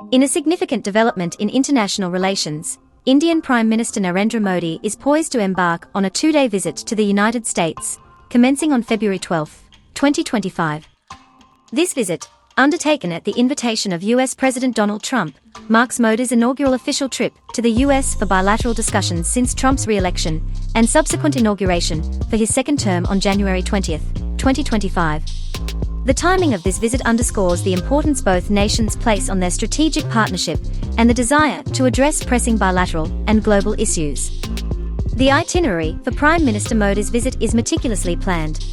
In a significant development in international relations, Indian Prime Minister Narendra Modi is poised to embark on a two-day visit to the United States, commencing on February 12, 2025. This visit, undertaken at the invitation of U.S. President Donald Trump, marks Modi's inaugural official trip to the U.S. for bilateral discussions since Trump's re-election and subsequent inauguration for his second term on January 20, 2025. The timing of this visit underscores the importance both nations place on their strategic partnership and the desire to address pressing bilateral and global issues. The itinerary for Prime Minister Modi's visit is meticulously planned.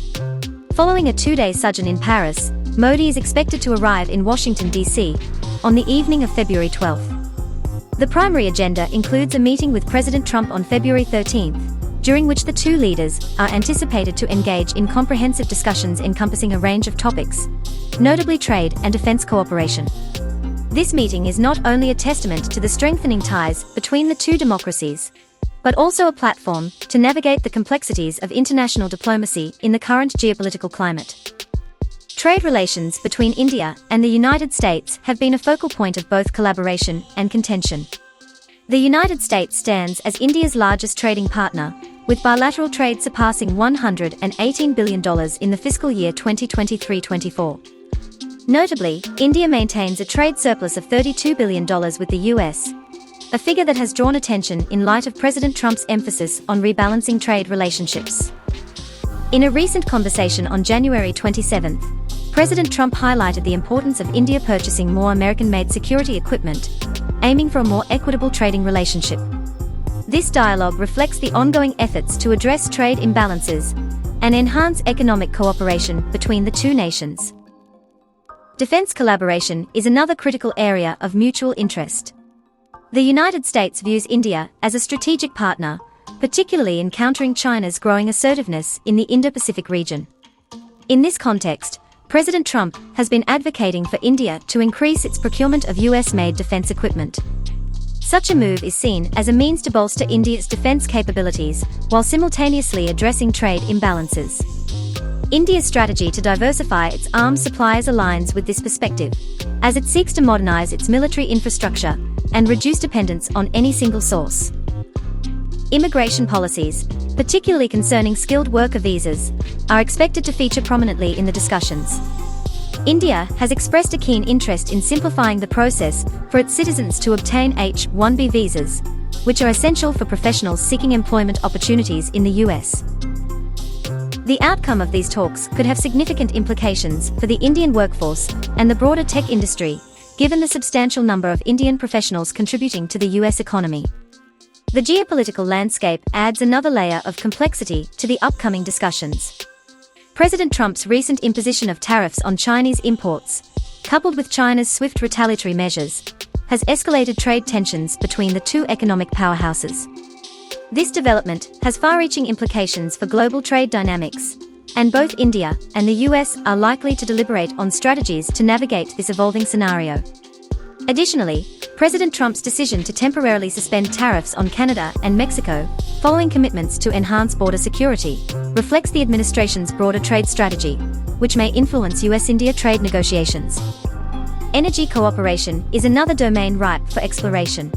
Following a two-day sojourn in Paris, Modi is expected to arrive in Washington, D.C., on the evening of February 12. The primary agenda includes a meeting with President Trump on February 13, during which the two leaders are anticipated to engage in comprehensive discussions encompassing a range of topics, notably trade and defense cooperation. This meeting is not only a testament to the strengthening ties between the two democracies, but also a platform to navigate the complexities of international diplomacy in the current geopolitical climate. Trade relations between India and the United States have been a focal point of both collaboration and contention. The United States stands as India's largest trading partner, with bilateral trade surpassing $118 billion in the fiscal year 2023-24. Notably, India maintains a trade surplus of $32 billion with the U.S., a figure that has drawn attention in light of President Trump's emphasis on rebalancing trade relationships. In a recent conversation on January 27, President Trump highlighted the importance of India purchasing more American-made security equipment, aiming for a more equitable trading relationship. This dialogue reflects the ongoing efforts to address trade imbalances and enhance economic cooperation between the two nations. Defense collaboration is another critical area of mutual interest. The United States views India as a strategic partner, particularly in countering China's growing assertiveness in the Indo-Pacific region. In this context, President Trump has been advocating for India to increase its procurement of US-made defense equipment. Such a move is seen as a means to bolster India's defense capabilities while simultaneously addressing trade imbalances. India's strategy to diversify its arms suppliers aligns with this perspective, as it seeks to modernize its military infrastructure and reduce dependence on any single source. Immigration policies, particularly concerning skilled worker visas, are expected to feature prominently in the discussions. India has expressed a keen interest in simplifying the process for its citizens to obtain H-1B visas, which are essential for professionals seeking employment opportunities in the US. The outcome of these talks could have significant implications for the Indian workforce and the broader tech industry, given the substantial number of Indian professionals contributing to the US economy. The geopolitical landscape adds another layer of complexity to the upcoming discussions. President Trump's recent imposition of tariffs on Chinese imports, coupled with China's swift retaliatory measures, has escalated trade tensions between the two economic powerhouses. This development has far-reaching implications for global trade dynamics, and both India and the US are likely to deliberate on strategies to navigate this evolving scenario. Additionally, President Trump's decision to temporarily suspend tariffs on Canada and Mexico, following commitments to enhance border security, reflects the administration's broader trade strategy, which may influence US-India trade negotiations. Energy cooperation is another domain ripe for exploration.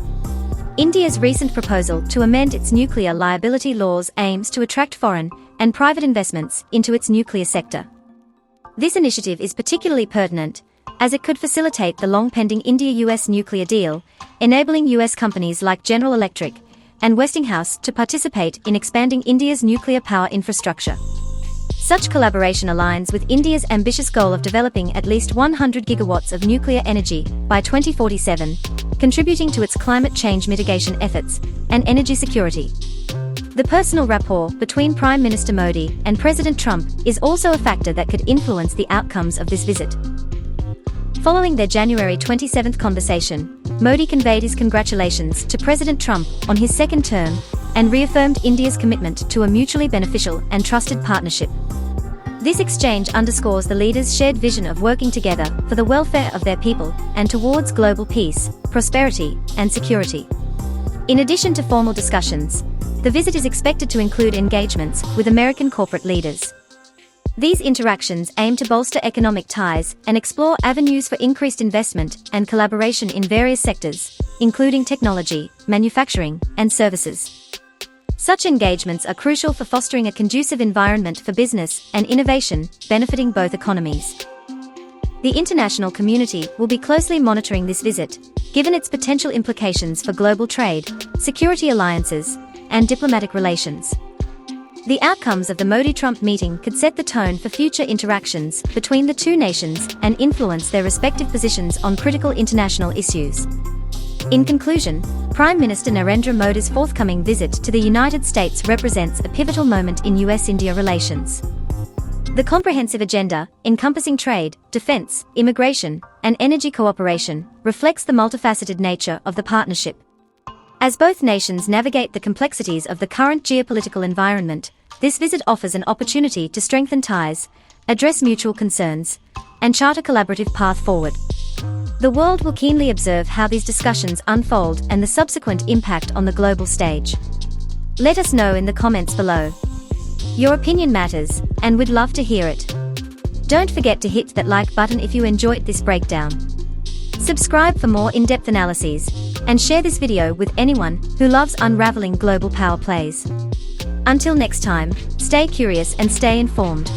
India's recent proposal to amend its nuclear liability laws aims to attract foreign and private investments into its nuclear sector. This initiative is particularly pertinent, as it could facilitate the long-pending India-US nuclear deal, enabling US companies like General Electric and Westinghouse to participate in expanding India's nuclear power infrastructure. Such collaboration aligns with India's ambitious goal of developing at least 100 gigawatts of nuclear energy by 2047, contributing to its climate change mitigation efforts and energy security. The personal rapport between Prime Minister Modi and President Trump is also a factor that could influence the outcomes of this visit. Following their January 27 conversation, Modi conveyed his congratulations to President Trump on his second term and reaffirmed India's commitment to a mutually beneficial and trusted partnership. This exchange underscores the leaders' shared vision of working together for the welfare of their people and towards global peace, prosperity, and security. In addition to formal discussions, the visit is expected to include engagements with American corporate leaders. These interactions aim to bolster economic ties and explore avenues for increased investment and collaboration in various sectors, including technology, manufacturing, and services. Such engagements are crucial for fostering a conducive environment for business and innovation, benefiting both economies. The international community will be closely monitoring this visit, given its potential implications for global trade, security alliances, and diplomatic relations. The outcomes of the Modi-Trump meeting could set the tone for future interactions between the two nations and influence their respective positions on critical international issues. In conclusion, Prime Minister Narendra Modi's forthcoming visit to the United States represents a pivotal moment in US-India relations. The comprehensive agenda, encompassing trade, defense, immigration, and energy cooperation, reflects the multifaceted nature of the partnership. As both nations navigate the complexities of the current geopolitical environment, this visit offers an opportunity to strengthen ties, address mutual concerns, and chart a collaborative path forward. The world will keenly observe how these discussions unfold and the subsequent impact on the global stage. Let us know in the comments below. Your opinion matters, and we'd love to hear it. Don't forget to hit that like button if you enjoyed this breakdown. Subscribe for more in-depth analyses, and share this video with anyone who loves unraveling global power plays. Until next time, stay curious and stay informed.